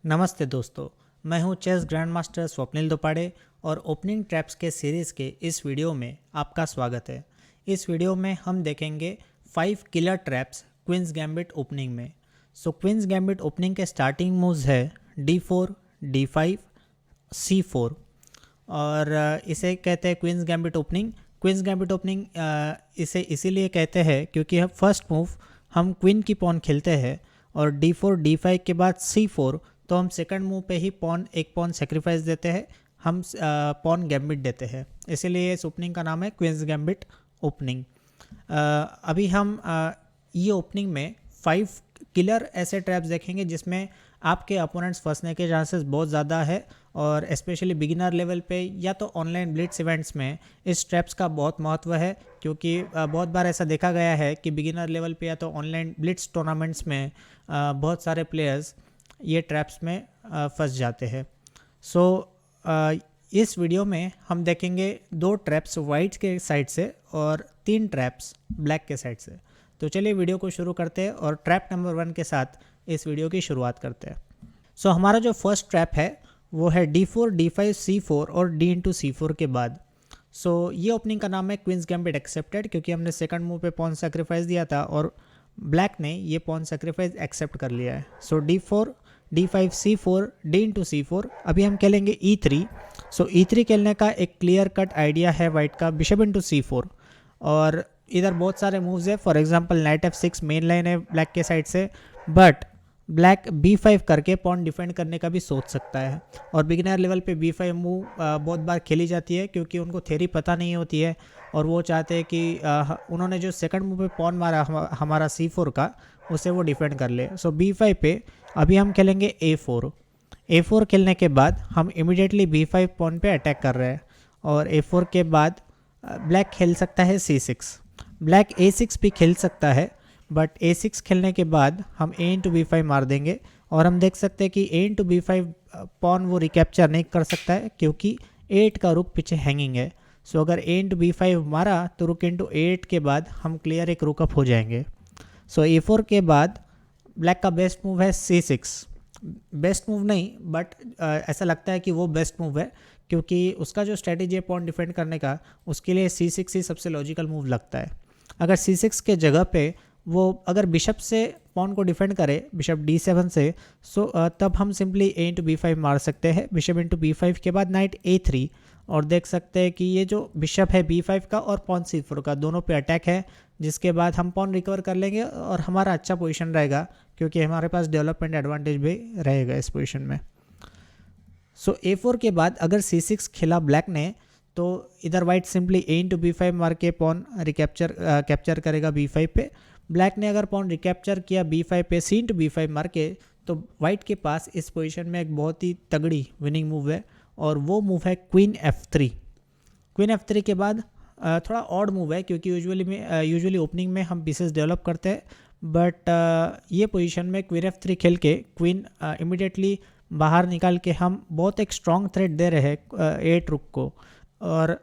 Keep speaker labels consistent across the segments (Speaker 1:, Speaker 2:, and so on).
Speaker 1: नमस्ते दोस्तों, मैं हूं चेस ग्रैंड मास्टर स्वप्निल दोपाड़े और ओपनिंग ट्रैप्स के सीरीज़ के इस वीडियो में आपका स्वागत है। इस वीडियो में हम देखेंगे 5 killer traps queen's gambit opening में। क्वींस गैम्बिट ओपनिंग के स्टार्टिंग मूव्स है D4, D5, C4 और इसे कहते हैं queen's gambit opening. Queen's gambit opening इसे इसीलिए कहते हैं क्योंकि हम फर्स्ट मूव हम क्वीन की पॉन खेलते हैं और D4, D5 के बाद C4 तो हम सेकंड मूव पे ही एक पॉन सेक्रीफाइस देते हैं, हम पॉन गैम्बिट देते हैं, इसीलिए इस ओपनिंग का नाम है क्वींस गैम्बिट ओपनिंग। अभी हम ये ओपनिंग में 5 किलर ऐसे ट्रैप्स देखेंगे जिसमें आपके अपोनेंट्स फंसने के चांसेस बहुत ज़्यादा है और स्पेशली बिगिनर लेवल पे या तो ऑनलाइन ब्लिट्स इवेंट्स में इस ट्रैप्स का बहुत महत्व है, क्योंकि बहुत बार ऐसा देखा गया है कि बिगिनर लेवल पे या तो ऑनलाइन ब्लिट्स टूर्नामेंट्स में बहुत सारे प्लेयर्स ये ट्रैप्स में फंस जाते हैं। इस वीडियो में हम देखेंगे 2 ट्रैप्स वाइट के साइड से और 3 ट्रैप्स ब्लैक के साइड से। तो चलिए वीडियो को शुरू करते हैं और ट्रैप नंबर 1 के साथ इस वीडियो की शुरुआत करते हैं। हमारा जो फर्स्ट ट्रैप है वो है D4, D5, C4 और D into C4 के बाद। ये ओपनिंग का नाम है क्वींस गैम्बिट एक्सेप्टेड, क्योंकि हमने सेकंड मूव पे पॉन सेक्रीफाइस दिया था और ब्लैक ने ये पॉन सेक्रीफाइस एक्सेप्ट कर लिया है। D4, D5, C4, D into C4। अभी हम खेलेंगे E3। E3 खेलने का एक क्लियर कट आइडिया है वाइट का बिशप इंटू C4 और इधर बहुत सारे मूव्स है। For example night F6 main line है ब्लैक के साइड से, बट ब्लैक B5 करके पॉन डिफेंड करने का भी सोच सकता है और बिगिनर लेवल पे B5 मूव बहुत बार खेली जाती है क्योंकि उनको थ्योरी पता नहीं होती है और वो चाहते हैं कि उन्होंने जो सेकंड मूव पे पॉन मारा हमारा C4 का, उसे वो डिफेंड कर ले। B5 पे अभी हम खेलेंगे A4 खेलने के बाद हम इमीडिएटली B5 पॉन पे अटैक कर रहे हैं और A4 के बाद ब्लैक खेल सकता है C6। ब्लैक A6 भी खेल सकता है, बट A6 खेलने के बाद हम A into B5 मार देंगे और हम देख सकते हैं कि A into B5 पॉन वो रिकैप्चर नहीं कर सकता है क्योंकि A8 का रुक पीछे हैंगिंग है। अगर A into B5 मारा तो रुक into A8 के बाद हम क्लियर एक रुक अप हो जाएंगे। A4 के बाद ब्लैक का बेस्ट मूव है C6। बेस्ट मूव नहीं, बट ऐसा लगता है कि वो बेस्ट मूव है क्योंकि उसका जो स्ट्रेटेजी है पॉन डिफेंड करने का, उसके लिए C6 ही सबसे लॉजिकल मूव लगता है। अगर C6 के जगह पे वो अगर बिशप से पॉन को डिफेंड करे बिशप D7 से, तब हम सिंपली A into B5 मार सकते हैं। बिशप into B5 के बाद नाइट A3 और देख सकते हैं कि ये जो बिशप है B5 का और पॉन C4 का दोनों पे अटैक है, जिसके बाद हम पॉन रिकवर कर लेंगे और हमारा अच्छा पोजीशन रहेगा क्योंकि हमारे पास डेवलपमेंट एडवांटेज भी रहेगा इस पोजीशन में। A4 के बाद अगर C6 खेला ब्लैक ने तो इधर white simply A into B5 मार के पॉन कैप्चर करेगा B5 पे। ब्लैक ने अगर पॉन रिकैप्चर किया B5 पे C into B5 मार के, तो वाइट के पास इस पोजीशन में एक बहुत ही तगड़ी विनिंग मूव है और वो मूव है क्वीन F3। क्वीन F3 के बाद थोड़ा ऑड मूव है क्योंकि यूजुअली ओपनिंग में हम पीसेस डेवलप करते हैं, बट ये पोजीशन में क्वीन F3 खेल के क्वीन इमिडिएटली बाहर निकाल के हम बहुत एक स्ट्रॉन्ग थ्रेट दे रहे हैं 8 रुक को। और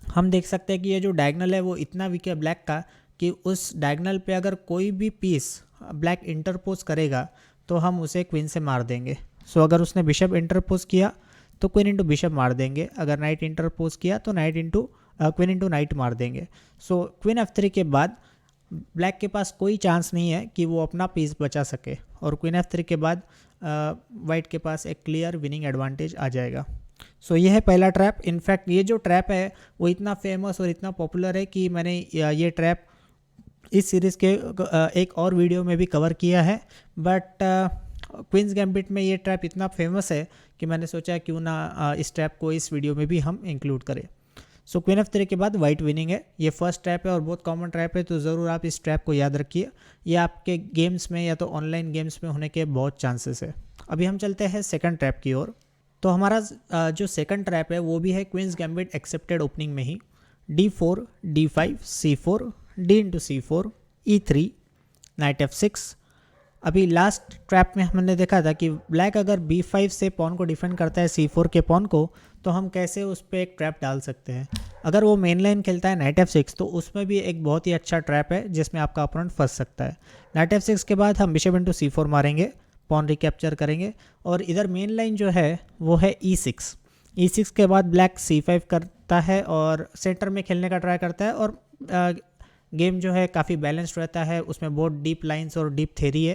Speaker 1: हम देख सकते हैं कि ये जो डायगनल है वो इतना वीक है ब्लैक का कि उस डायगनल पे अगर कोई भी पीस ब्लैक इंटरपोज करेगा तो हम उसे क्वीन से मार देंगे। अगर उसने बिशप इंटरपोज किया तो क्वीन इंटू बिशप मार देंगे, अगर नाइट इंटरपोज किया तो क्वीन इंटू नाइट मार देंगे। क्वीन F3 के बाद ब्लैक के पास कोई चांस नहीं है कि वो अपना पीस बचा सके और क्वीन F3 के बाद वाइट के पास एक क्लियर विनिंग एडवांटेज आ जाएगा। यह है पहला ट्रैप। इनफैक्ट ये जो ट्रैप है वो इतना फेमस और इतना पॉपुलर है कि मैंने ये ट्रैप इस सीरीज़ के एक और वीडियो में भी कवर किया है, बट क्वींस गैम्बिट में ये ट्रैप इतना फेमस है कि मैंने सोचा क्यों ना इस ट्रैप को इस वीडियो में भी हम इंक्लूड करें। क्वीन F3 के बाद वाइट विनिंग है। ये फर्स्ट ट्रैप है और बहुत कॉमन ट्रैप है, तो ज़रूर आप इस ट्रैप को याद रखिए। ये आपके गेम्स में या तो ऑनलाइन गेम्स में होने के बहुत चांसेस है। अभी हम चलते हैं सेकंड ट्रैप की ओर। तो हमारा जो सेकंड ट्रैप है वो भी है क्वींस गैम्बिट एक्सेप्टेड ओपनिंग में ही। D4, D5, C4, D into C4, E3, night F6। अभी लास्ट ट्रैप में हमने देखा था कि ब्लैक अगर B5 से पॉन को डिफेंड करता है C4 के पॉन को, तो हम कैसे उस पर एक ट्रैप डाल सकते हैं। अगर वो मेन लाइन खेलता है नाइट F6 तो उसमें भी एक बहुत ही अच्छा ट्रैप है जिसमें आपका अपोनेंट फंस सकता है। नाइट F6 के बाद हम बिशप इंटू C4 मारेंगे, पॉन रिकैप्चर करेंगे। और इधर मेन लाइन जो है वो है E6। E6 के बाद ब्लैक C5 करता है और सेंटर में खेलने का ट्राई करता है, और गेम जो है काफ़ी बैलेंस्ड रहता है, उसमें बहुत डीप लाइंस और डीप थ्योरी है,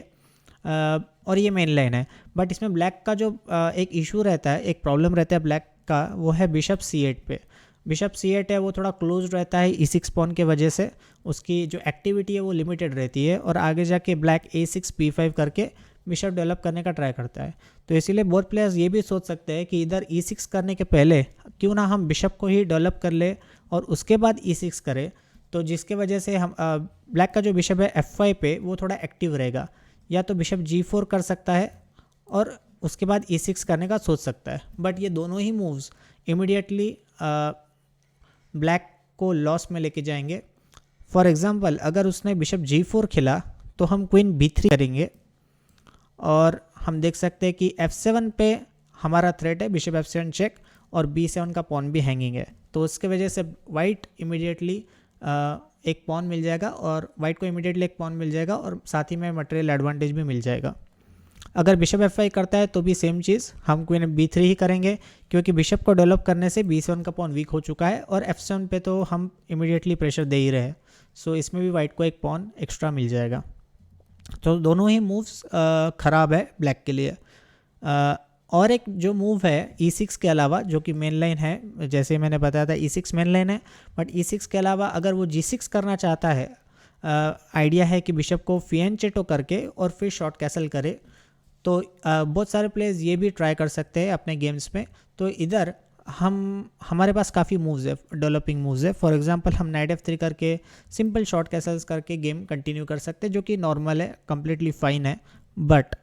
Speaker 1: और ये मेन लाइन है। बट इसमें ब्लैक का जो एक इशू रहता है, एक प्रॉब्लम रहता है ब्लैक का, वो है बिशप C8 पे। बिशप C8 है वो थोड़ा क्लोज रहता है E6 पॉन के वजह से, उसकी जो एक्टिविटी है वो लिमिटेड रहती है, और आगे जाके ब्लैक A6 B5 करके बिशप डेवलप करने का ट्राई करता है। तो इसीलिए बहुत प्लेयर्स ये भी सोच सकते हैं कि इधर E6 करने के पहले क्यों ना हम बिशप को ही डेवलप कर ले और उसके बाद E6 करें, तो जिसके वजह से हम ब्लैक का जो बिशप है F5 पे वो थोड़ा एक्टिव रहेगा। या तो बिशप G4 कर सकता है और उसके बाद E6 करने का सोच सकता है, बट ये दोनों ही मूव्स इमीडिएटली ब्लैक को लॉस में लेके जाएंगे। फॉर एग्जांपल अगर उसने बिशप G4 खेला तो हम क्वीन B3 करेंगे, और हम देख सकते हैं कि F7 पे हमारा थ्रेट है बिशप F7 चेक, और B7 का पॉन भी हैंगिंग है, तो उसके वजह से वाइट इमीडिएटली एक पॉन मिल जाएगा, और वाइट को इमीडिएटली एक पॉन मिल जाएगा, और साथ ही में मटेरियल एडवांटेज भी मिल जाएगा। अगर बिशप F5 करता है तो भी सेम चीज़, हम क्वीन B3 ही करेंगे, क्योंकि बिशप को डेवलप करने से B7 का पॉन वीक हो चुका है, और F7 पे तो हम इमीडिएटली प्रेशर दे ही रहे हैं, सो इसमें भी वाइट को एक पॉन एक्स्ट्रा मिल जाएगा। तो दोनों ही मूव्स ख़राब है ब्लैक के लिए। और एक जो मूव है E6 के अलावा, जो कि मेन लाइन है, जैसे मैंने बताया था E6 मेन लाइन है, बट E6 के अलावा अगर वो G6 करना चाहता है, आइडिया है कि बिशप को फिएंचेटो करके और फिर शॉर्ट कैसल करे, तो बहुत सारे प्लेयर्स ये भी ट्राई कर सकते हैं अपने गेम्स में। तो इधर हमारे पास काफ़ी मूव्स है, डेवलपिंग मूव्स है। फॉर एग्जांपल हम नाइट F3 करके सिंपल शॉर्ट कैसल्स करके गेम कंटिन्यू कर सकते हैं, जो कि नॉर्मल है, कम्प्लीटली फाइन है। बट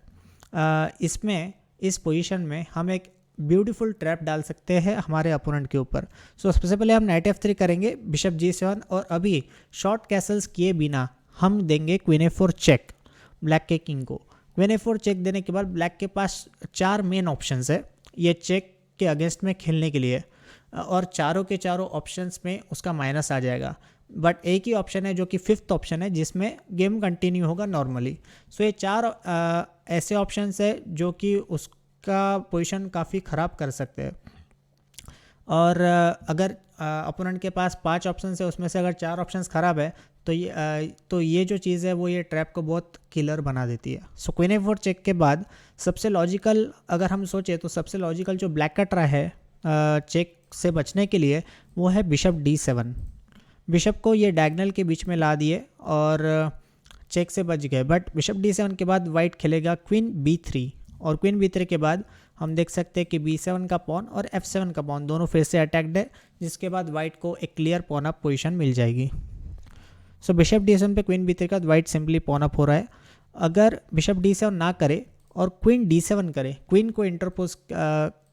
Speaker 1: इसमें इस पोजीशन में हम एक ब्यूटीफुल ट्रैप डाल सकते हैं हमारे अपोनेंट के ऊपर। सो सबसे पहले हम नाइट F3 करेंगे, बिशप G7, और अभी शॉर्ट कैसल्स किए बिना हम देंगे क्वीन A4 चेक ब्लैक के किंग को। क्वीन A4 चेक देने के बाद ब्लैक के पास 4 मेन ऑप्शंस है ये चेक के अगेंस्ट में खेलने के लिए, और चारों के चारों ऑप्शंस में उसका माइनस आ जाएगा, बट एक ही ऑप्शन है जो कि 5th ऑप्शन है जिसमें गेम कंटिन्यू होगा नॉर्मली। सो ये 4 ऐसे ऑप्शंस है जो कि उसका पोजीशन काफ़ी ख़राब कर सकते हैं। और अगर अपोनेंट के पास 5 ऑप्शंस है, उसमें से अगर 4 ऑप्शंस ख़राब है, तो ये जो चीज़ है वो ये ट्रैप को बहुत किलर बना देती है। सो क्वीन A4 चेक के बाद सबसे लॉजिकल अगर हम सोचें तो सबसे लॉजिकल जो ब्लैक का ट्राई है चेक से बचने के लिए, वो है बिशप D7। बिशप को ये डायगोनल के बीच में ला दिए और चेक से बच गए, बट बिशप D7 के बाद वाइट खेलेगा क्वीन B3, और क्वीन B3 के बाद हम देख सकते हैं कि B7 का पॉन और F7 का पॉन दोनों फिर से अटैक्ड है, जिसके बाद वाइट को एक क्लियर पॉन अप पोजीशन मिल जाएगी। सो बिशप D7 पे क्वीन B3 के बाद वाइट सिंपली पॉन अप हो रहा है। अगर बिशप D7 ना करे और क्वीन D7 करे, क्वीन को इंटरपोज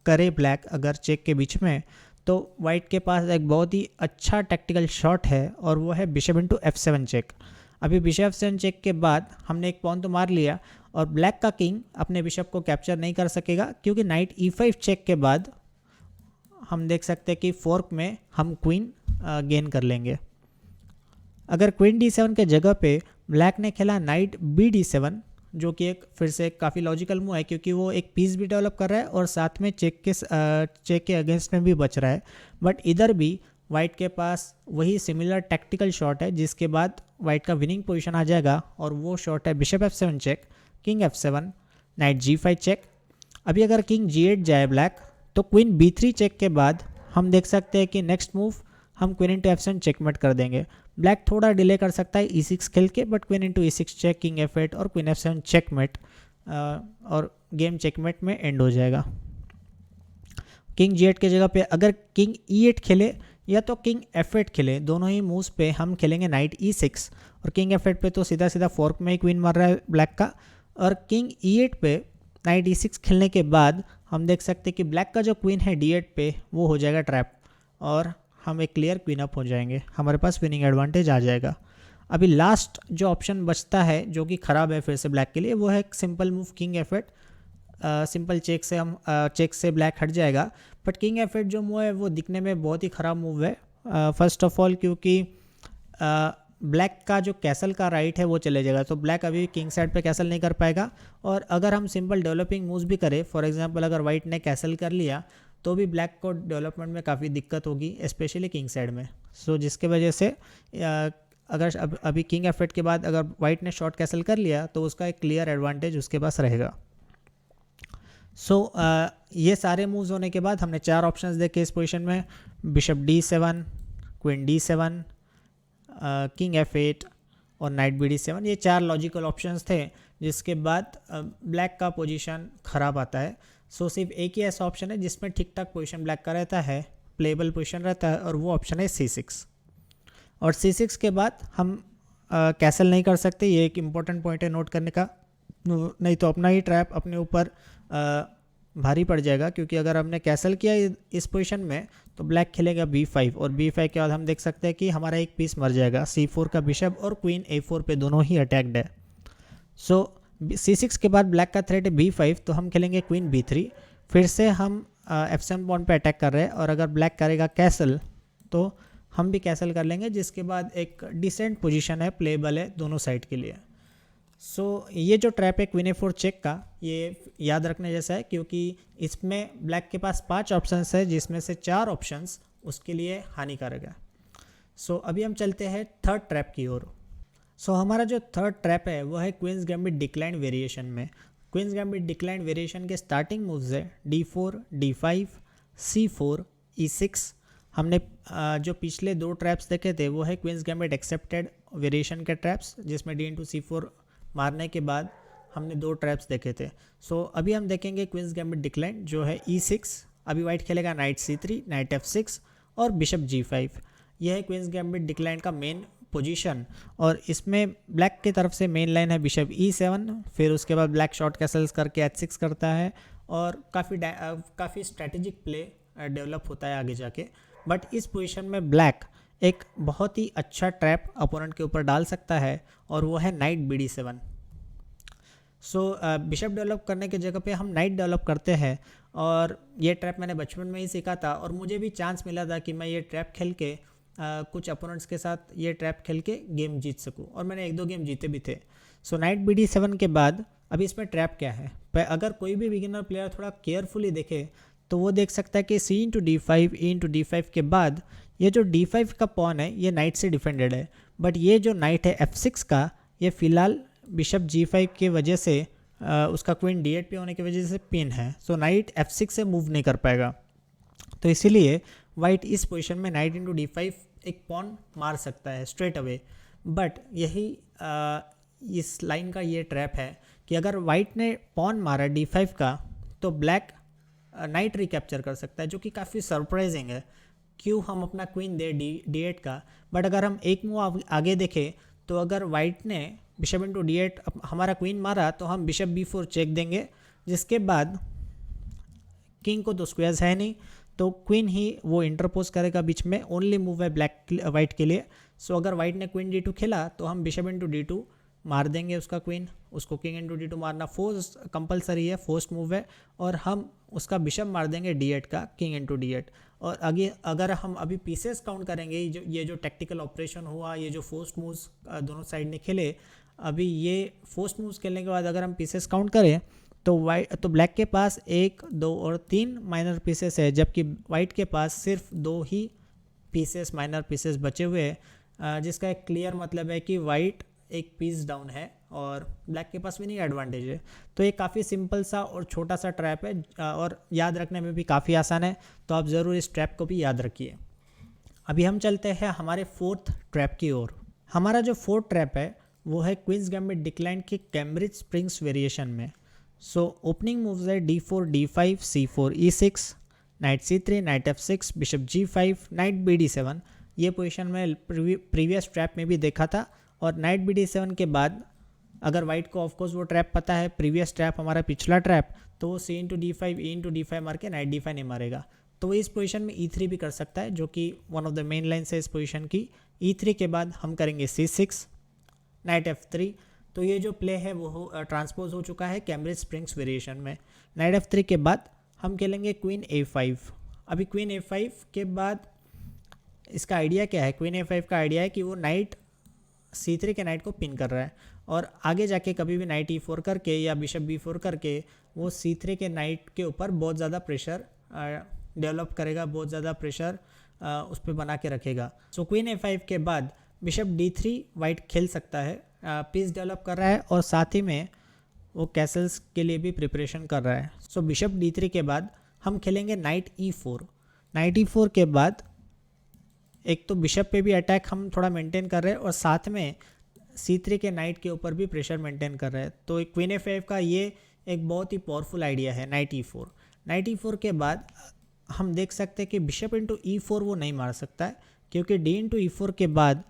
Speaker 1: करे ब्लैक अगर चेक के बीच में, तो वाइट के पास एक बहुत ही अच्छा टैक्टिकल शॉट है, और वो है बिशप इंटू F7 चेक। अभी बिशप F7 चेक के बाद हमने एक पॉन तो मार लिया, और ब्लैक का किंग अपने बिशप को कैप्चर नहीं कर सकेगा, क्योंकि नाइट E5 चेक के बाद हम देख सकते हैं कि फोर्क में हम क्वीन गेन कर लेंगे। अगर क्वीन D7 के जगह पे ब्लैक ने खेला नाइट BD7, जो कि एक फिर से काफ़ी लॉजिकल मूव है, क्योंकि वो एक पीस भी डेवलप कर रहा है और साथ में चेक के अगेंस्ट में भी बच रहा है। बट इधर भी वाइट के पास वही सिमिलर टैक्टिकल शॉट है, जिसके बाद वाइट का विनिंग पोजीशन आ जाएगा, और वो शॉट है bishop F7 check, king F7, knight G5 check. अभी अगर किंग G8 जाए ब्लैक, तो क्वीन B3 चेक के बाद हम देख सकते हैं कि नेक्स्ट मूव हम क्वीन इंटू F7 चेकमेट कर देंगे। ब्लैक थोड़ा डिले कर सकता है E6 खेल के, but queen into E6 check, king F8 और क्वीन F7 चेकमेट, और गेम चेकमेट में एंड हो जाएगा। किंग G8 के जगह पे अगर किंग E8 खेले या तो किंग F8 खेले, दोनों ही मूव्स पे हम खेलेंगे नाइट E6, और किंग F8 पे तो सीधा सीधा फोर्क में ही क्वीन मार रहा है ब्लैक का, और किंग E8 पे नाइट E6 खेलने के बाद हम देख सकते हैं कि ब्लैक का जो क्वीन है D8 पे वो हो जाएगा ट्रैप, और हम एक क्लियर क्वीन अप हो जाएंगे, हमारे पास विनिंग एडवांटेज आ जाएगा। अभी लास्ट जो ऑप्शन बचता है जो कि ख़राब है फिर से ब्लैक के लिए, वो है simple move king F8। Simple check से हम चेक से ब्लैक हट जाएगा, बट किंग F8 जो मूव है वो दिखने में बहुत ही ख़राब मूव है। फर्स्ट ऑफ ऑल क्योंकि ब्लैक का जो कैसल का राइट है वो चले जाएगा, तो ब्लैक अभी किंग साइड पे कैसल नहीं कर पाएगा। और अगर हम सिंपल डेवलपिंग मूव्स भी करें, फॉर एग्जांपल अगर वाइट ने कैसल कर लिया तो भी ब्लैक को डेवलपमेंट में काफ़ी दिक्कत होगी, स्पेशली किंग साइड में। सो जिसके वजह से अगर अभी किंग एफ8 के बाद अगर वाइट ने शॉर्ट कैसल कर लिया तो उसका एक क्लियर एडवांटेज उसके पास रहेगा। सो ये सारे मूव्स होने के बाद हमने 4 ऑप्शंस देखे इस पोजीशन में, bishop D7, queen D7, king F8 और नाइट BD7। ये 4 लॉजिकल ऑप्शंस थे, जिसके बाद ब्लैक का पोजीशन ख़राब आता है। सो सिर्फ एक ही ऐसा ऑप्शन है जिसमें ठीक ठाक पोजीशन ब्लैक का रहता है, प्लेबल पोजीशन रहता है, और वो ऑप्शन है C6। और C6 के बाद हम कैसल नहीं कर सकते, ये एक इम्पॉर्टेंट पॉइंट है नोट करने का, नहीं तो अपना ही ट्रैप अपने ऊपर भारी पड़ जाएगा। क्योंकि अगर हमने कैसल किया इस पोजीशन में तो ब्लैक खेलेगा B5, और B5 के बाद हम देख सकते हैं कि हमारा एक पीस मर जाएगा, C4 का बिशप और क्वीन A4 पे दोनों ही अटैक्ड है। सो C6 के बाद ब्लैक का थ्रेट है B5, तो हम खेलेंगे क्वीन B3। फिर से हम F7 पॉइंट पे अटैक कर रहे हैं, और अगर ब्लैक करेगा कैसल तो हम भी कैसल कर लेंगे, जिसके बाद एक डिसेंट पोजीशन है, प्लेबल है दोनों साइड के लिए। सो ये जो ट्रैप है क्वीन A4 चेक का, ये याद रखने जैसा है, क्योंकि इसमें ब्लैक के पास 5 ऑप्शंस है, जिसमें से 4 ऑप्शंस उसके लिए हानिकारक है। सो अभी हम चलते हैं थर्ड ट्रैप की ओर। सो हमारा जो थर्ड ट्रैप है वो है क्वींस गैम्बिट डिक्लाइन वेरिएशन में। क्वींस गैम्बिट डिक्लाइन वेरिएशन के स्टार्टिंग मूव्स है D4, D5, C4, E6। हमने जो पिछले 2 ट्रैप्स देखे थे वो है क्वींस गैम्बिट एक्सेप्टेड वेरिएशन के ट्रैप्स, जिसमें D/C4 मारने के बाद हमने 2 ट्रैप्स देखे थे। सो अभी हम देखेंगे क्वींस गैम्बिट डिक्लाइन, जो है E6। अभी वाइट खेलेगा नाइट C3, नाइट F6 और बिशप G5। यह है क्वींस गैम्बिट डिक्लाइन का मेन पोजीशन, और इसमें ब्लैक की तरफ से मेन लाइन है बिशप E7। फिर उसके बाद ब्लैक शॉर्ट कैसल्स करके H6 करता है, और काफ़ी स्ट्रैटेजिक प्ले डेवलप होता है आगे जाके। बट इस पोजीशन में ब्लैक एक बहुत ही अच्छा ट्रैप अपोनेंट के ऊपर डाल सकता है, और वो है नाइट BD7। सो बिशप डेवलप करने की जगह पे हम नाइट डेवलप करते हैं, और ये ट्रैप मैंने बचपन में ही सीखा था, और मुझे भी चांस मिला था कि मैं ये ट्रैप खेल के कुछ अपोनेंट्स के साथ ये ट्रैप खेल के गेम जीत सकूं, और मैंने 1-2 गेम जीते भी थे। सो नाइट BD7 के बाद अभी इसमें ट्रैप क्या है, अगर कोई भी बिगिनर प्लेयर थोड़ा केयरफुली देखे तो वो देख सकता है कि C/D5, E/D5 के बाद ये जो D5 का पॉन है ये नाइट से डिफेंडेड है, बट ये जो नाइट है F6 का, ये फिलहाल बिशप G5 की वजह से उसका क्वीन D8 पे होने की वजह से पिन है। सो नाइट F6 से मूव नहीं कर पाएगा, तो इसीलिए वाइट इस पोजीशन में नाइट D5 एक पॉन मार सकता है स्ट्रेट अवे। बट यही इस लाइन का ये ट्रैप है कि अगर वाइट ने पॉन मारा D5 का तो ब्लैक नाइट रिकैप्चर कर सकता है, जो कि काफ़ी सरप्राइजिंग है। क्यों हम अपना क्वीन दे D8 का, बट अगर हम एक मूव आगे देखें तो अगर वाइट ने बिशप D8 हमारा क्वीन मारा तो हम बिशप B4 चेक देंगे, जिसके बाद किंग को तो स्क्वेयर्स है नहीं, तो क्वीन ही वो इंटरपोज करेगा बीच में, ओनली मूव है वाइट के लिए। सो अगर वाइट ने क्वीन D2 खेला तो हम बिशप D2 मार देंगे उसका क्वीन, उसको किंग D2 मारना फोर्स कंपलसरी है, फोर्स्ट मूव है, और हम उसका बिशप मार देंगे D8 का किंग D8। और आगे अगर हम अभी पीसेस काउंट करेंगे, ये जो टैक्टिकल ऑपरेशन हुआ, ये जो फोर्स्ट मूव्स दोनों साइड ने खेले, अभी ये फोर्स्ट मूव्स खेलने के बाद अगर हम पीसेस काउंट करें तो ब्लैक के पास 1, 2 और 3 माइनर पीसेस है, जबकि वाइट के पास सिर्फ 2 ही पीसेस माइनर पीसेस बचे हुए हैं, जिसका एक क्लियर मतलब है कि वाइट एक पीस डाउन है और ब्लैक के पास विनिंग एडवांटेज है। तो ये काफ़ी सिंपल सा और छोटा सा ट्रैप है, और याद रखने में भी काफ़ी आसान है, तो आप ज़रूर इस ट्रैप को भी याद रखिए। अभी हम चलते हैं हमारे फोर्थ ट्रैप की ओर। हमारा जो फोर्थ ट्रैप है वो है क्वींस गैम्बिट डिक्लाइन के कैम्ब्रिज स्प्रिंग्स वेरिएशन में। सो ओपनिंग मूव्स है D4, D5, C4, E6, night C3, night F6, bishop G5, night BD7। ये पोजीशन में प्रीवियस ट्रैप में भी देखा था, और नाइट BD7 के बाद अगर वाइट को ऑफकोर्स वो ट्रैप पता है, प्रीवियस ट्रैप हमारा पिछला ट्रैप, तो वो C/D5, E/D5 मार के नाइट D5 नहीं मारेगा, तो वो इस पोजीशन में E3 भी कर सकता है, जो कि one of the main lines है इस पोजीशन की। E3 के बाद हम करेंगे C6, नाइट F3। तो ये जो प्ले है वो ट्रांसपोज हो चुका है कैम्ब्रिज स्प्रिंग्स वेरिएशन में। नाइट F3 के बाद हम खेलेंगे क्वीन A5। अभी क्वीन A5 के बाद इसका आइडिया क्या है, क्वीन A5 का आइडिया है कि वो नाइट C3 के नाइट को पिन कर रहा है और आगे जाके कभी भी नाइट E4 करके या बिशप B4 करके वो C3 के नाइट के ऊपर बहुत ज़्यादा प्रेशर डेवलप करेगा, बहुत ज़्यादा प्रेशर उस पर बना के रखेगा। सो क्वीन A5 के बाद बिशप D3 वाइट खेल सकता है, पीस डेवलप कर रहा है और साथ ही में वो कैसल्स के लिए भी प्रिपरेशन कर रहा है। सो बिशप D3 के बाद हम खेलेंगे नाइट E4। नाइट E4 के बाद एक तो बिशप पे भी अटैक हम थोड़ा मेंटेन कर रहे हैं और साथ में C3 के नाइट के ऊपर भी प्रेशर मेंटेन कर रहे हैं। तो क्वीन A5 का ये एक बहुत ही पावरफुल आइडिया है नाइट E4। नाइट E4 के बाद हम देख सकते हैं कि बिशप इंटू E4 वो नहीं मार सकता है, क्योंकि D इंटू E4 के बाद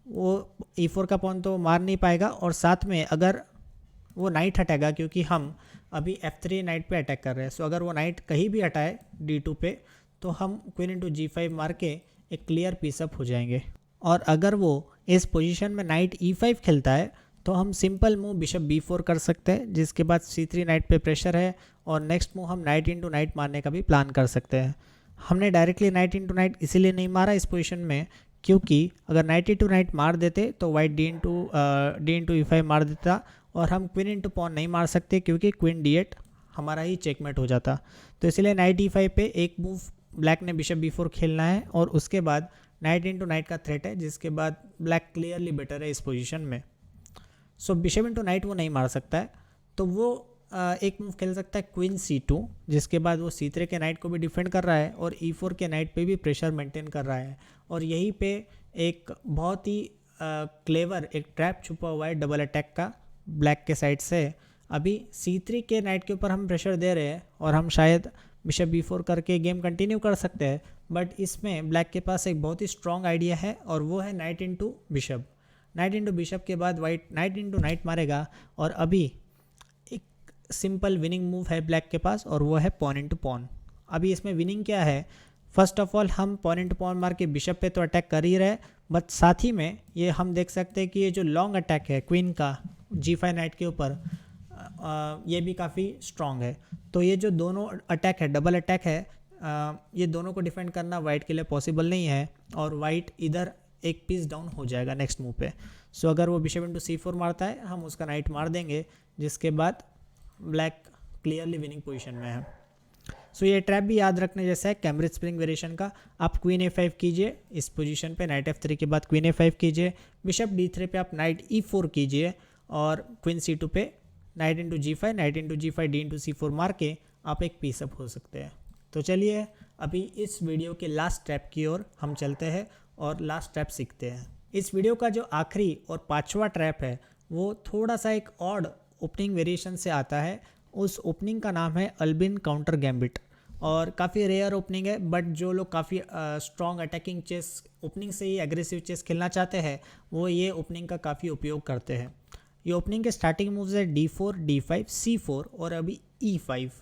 Speaker 1: वो E4 का पॉन तो मार नहीं पाएगा और साथ में अगर वो नाइट हटेगा, क्योंकि हम अभी F3 नाइट पे अटैक कर रहे हैं, सो अगर वो नाइट कहीं भी हटाए D2 पे तो हम क्वीन इंटू G5 मार के एक क्लियर पीसअप हो जाएंगे। और अगर वो इस पोजीशन में नाइट E5 खेलता है तो हम सिंपल मूव बिशप B4 कर सकते हैं, जिसके बाद C3 नाइट पे प्रेशर है और नेक्स्ट मूव हम नाइट इंटू नाइट मारने का भी प्लान कर सकते हैं। हमने डायरेक्टली नाइट इंटू नाइट इसीलिए नहीं मारा इस पोजीशन में, क्योंकि अगर नाइट इंटू नाइट मार देते तो वाइट D इंटू E5 मार देता और हम क्वीन इंटू पॉन नहीं मार सकते, क्योंकि क्वीन D8 हमारा ही चेकमेट हो जाता। तो इसलिए नाइट E5 पे एक मूव ब्लैक ने बिशप B4 खेलना है और उसके बाद नाइट इंटू नाइट का थ्रेट है, जिसके बाद ब्लैक क्लियरली बेटर है इस पोजीशन में। सो बिशप इंटू नाइट वो नहीं मार सकता है, तो वो एक मूव खेल सकता है क्वीन C2, जिसके बाद वो C3 के नाइट को भी डिफेंड कर रहा है और E4 के नाइट पे भी प्रेशर मेंटेन कर रहा है। और यहीं पे एक बहुत ही क्लेवर एक ट्रैप छुपा हुआ है डबल अटैक का ब्लैक के साइड से। अभी C3 के नाइट के ऊपर हम प्रेशर दे रहे हैं और हम शायद बिशप B4 करके गेम कंटिन्यू कर सकते हैं, बट इसमें ब्लैक के पास एक बहुत ही स्ट्रॉन्ग आइडिया है और वो है night into bishop. Night into bishop के बाद वाइट नाइट इंटू नाइट मारेगा और अभी एक सिंपल विनिंग मूव है ब्लैक के पास और वो है पॉन इंटू पॉन। अभी इसमें विनिंग क्या है, फर्स्ट ऑफ ऑल हम पॉन इंटू पॉन मार के बिशप पे तो अटैक कर ही रहे, बट साथ ही में ये हम देख सकते हैं कि ये जो लॉन्ग अटैक है क्वीन का G5 नाइट के ऊपर, ये भी काफ़ी स्ट्रॉन्ग है। तो ये जो दोनों अटैक है, डबल अटैक है, ये दोनों को डिफेंड करना वाइट के लिए पॉसिबल नहीं है और वाइट इधर एक पीस डाउन हो जाएगा नेक्स्ट मूव पे। सो अगर वो बिशप इंटू C4 मारता है हम उसका नाइट मार देंगे, जिसके बाद ब्लैक क्लियरली विनिंग पोजीशन में है। सो ये ट्रैप भी याद रखने जैसा है कैम्ब्रिज स्प्रिंग वेरिएशन का। आप क्वीन A5 कीजिए इस पोजीशन पे, नाइट F3 के बाद क्वीन A5 कीजिए, बिशप D3 पे आप नाइट E4 कीजिए और क्वीन C2 पे night into G5, night into G5, D into C4 मार के आप एक पीसअप हो सकते हैं। तो चलिए अभी इस वीडियो के लास्ट ट्रैप की ओर हम चलते हैं और लास्ट ट्रैप सीखते हैं। इस वीडियो का जो आखिरी और पांचवा ट्रैप है वो थोड़ा सा एक ऑड ओपनिंग वेरिएशन से आता है। उस ओपनिंग का नाम है अल्बिन काउंटर गैम्बिट और काफ़ी रेयर ओपनिंग है, बट जो लोग काफ़ी स्ट्रॉन्ग अटैकिंग चेस ओपनिंग से ही एग्रेसिव चेस खेलना चाहते हैं वो ये ओपनिंग का काफ़ी उपयोग करते हैं। ये ओपनिंग के स्टार्टिंग मूव्स है D4, D5, C4 और अभी E5।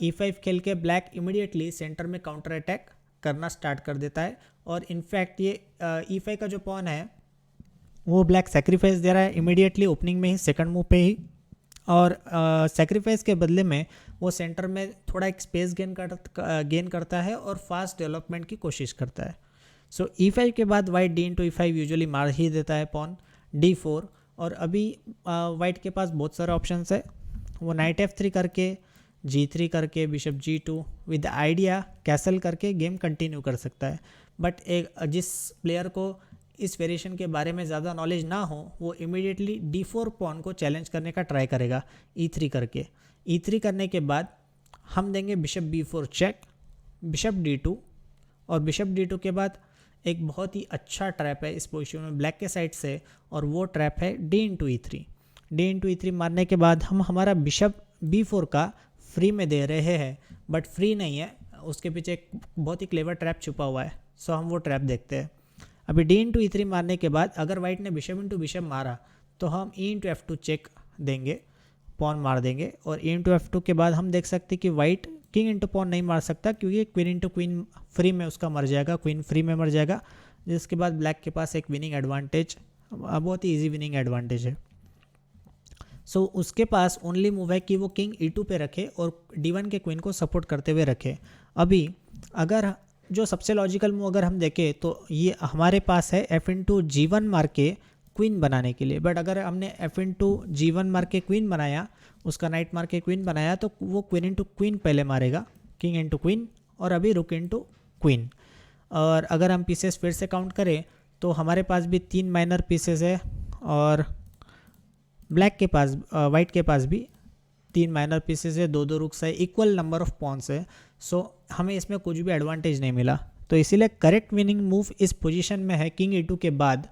Speaker 1: E5 खेल के ब्लैक इमीडिएटली सेंटर में काउंटर अटैक करना स्टार्ट कर देता है और इनफैक्ट ये E5 का जो पॉन है वो ब्लैक सेक्रीफाइस दे रहा है इमीडिएटली ओपनिंग में ही, सेकंड मूव पे ही। और सेक्रीफाइस के बदले में वो सेंटर में थोड़ा एक स्पेस गेन करता है और फास्ट डेवलपमेंट की कोशिश करता है। सो E5 के बाद white D into E5 usually मार ही देता है पॉन D4। और अभी वाइट के पास बहुत सारे ऑप्शंस है, वो नाइट F3 करके G3 करके bishop G2 with idea castle करके गेम कंटिन्यू कर सकता है। बट एक जिस प्लेयर को इस वेरिएशन के बारे में ज़्यादा नॉलेज ना हो वो इमीडिएटली D4 पॉन को चैलेंज करने का ट्राई करेगा E3 करके। E3 करने के बाद हम देंगे bishop B4 check, bishop D2 और बिशप D2 के बाद एक बहुत ही अच्छा ट्रैप है इस पोजीशन में ब्लैक के साइड से और वो ट्रैप है D into E3। D into E3 मारने के बाद हम हमारा बिशप B4 का फ्री में दे रहे हैं, बट फ्री नहीं है, उसके पीछे एक बहुत ही क्लेवर ट्रैप छुपा हुआ है। सो हम वो ट्रैप देखते हैं। अभी D इंटू E3 मारने के बाद अगर वाइट ने बिशप इंटू बिशप मारा तो हम E इंटू F2 चेक देंगे, पॉन मार देंगे और E इंटू F2 के बाद हम देख सकते हैं कि वाइट किंग इंटू पॉन नहीं मार सकता, क्योंकि क्वीन इंटू क्वीन फ्री में उसका मर जाएगा, क्वीन फ्री में मर जाएगा, जिसके बाद ब्लैक के पास एक विनिंग एडवांटेज, बहुत ही ईजी विनिंग एडवांटेज है। सो उसके पास ओनली मूव है कि वो किंग E2 पे रखे और D1 के क्वीन को सपोर्ट करते हुए रखे। अभी अगर जो सबसे लॉजिकल मूव अगर हम देखें तो ये हमारे पास है F इंटू G1 मार के क्वीन बनाने के लिए। बट अगर हमने एफ इंटू G1 मार के क्वीन बनाया, उसका नाइट मार के क्वीन बनाया, तो वो क्वीन इंटू क्वीन पहले मारेगा, किंग इंटू क्वीन, और अभी रुक इंटू क्वीन। और अगर हम पीसेस फिर से काउंट करें तो हमारे पास भी 3 माइनर पीसेस है, और ब्लैक के पास, वाइट के पास भी 3 माइनर पीसेस है, 2 रुक्स है, इक्वल नंबर ऑफ पॉन्स है। सो हमें इसमें कुछ भी एडवांटेज नहीं मिला। तो इसीलिए करेक्ट विनिंग मूव इस पोजीशन में है किंग E2 के बाद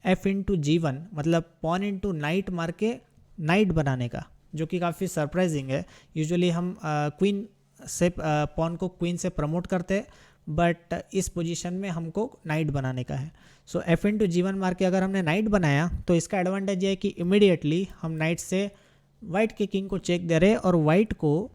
Speaker 1: एफ इंटू G1, मतलब पॉन इंटू नाइट मार के नाइट बनाने का, जो कि काफ़ी सरप्राइजिंग है। यूजुअली हम क्वीन से पॉन को क्वीन से प्रमोट करते हैं, बट इस पोजीशन में हमको नाइट बनाने का है। सो एफ इंटू G1 मार के अगर हमने नाइट बनाया तो इसका एडवांटेज ये है कि इमीडिएटली हम नाइट से वाइट के किंग को चेक दे रहे, और वाइट को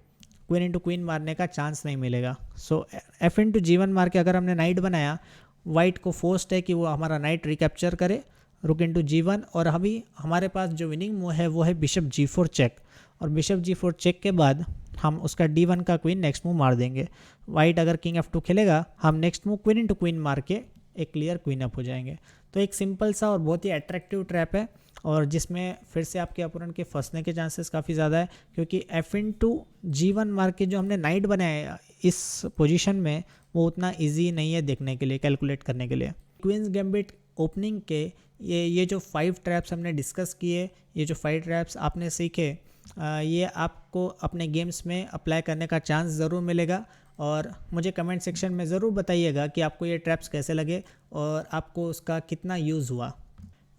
Speaker 1: क्वीन इंटू क्वीन मारने का चांस नहीं मिलेगा। सो एफ इंटू G1 मार के अगर हमने नाइट बनाया, वाइट को फोर्स्ड है कि वो हमारा नाइट रिकैप्चर करे, रुक इंटू G1, और अभी हमारे पास जो विनिंग मूव है वो है बिशप G4 चेक, और बिशप G4 चेक के बाद हम उसका D1 का क्वीन नेक्स्ट मूव मार देंगे। वाइट अगर किंग F2 खेलेगा, हम next move queen into queen मार के एक क्लियर क्वीन अप हो जाएंगे। तो एक सिंपल सा और बहुत ही अट्रैक्टिव ट्रैप है, और जिसमें फिर से आपके अपोनेंट के फंसने के चांसेस काफ़ी ज़्यादा है, क्योंकि एफ इंटू G1 मार के जो हमने नाइट बनाया इस पोजीशन में, वो उतना इजी नहीं है देखने के लिए, कैलकुलेट करने के लिए। क्वींस गैम्बिट ओपनिंग के ये जो 5 ट्रैप्स हमने डिस्कस किए, ये जो 5 ट्रैप्स आपने सीखे, ये आपको अपने गेम्स में अप्लाई करने का चांस ज़रूर मिलेगा। और मुझे कमेंट सेक्शन में ज़रूर बताइएगा कि आपको ये ट्रैप्स कैसे लगे और आपको उसका कितना यूज़ हुआ।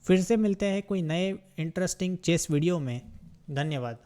Speaker 1: फिर से मिलते हैं कोई नए इंटरेस्टिंग चेस वीडियो में। धन्यवाद।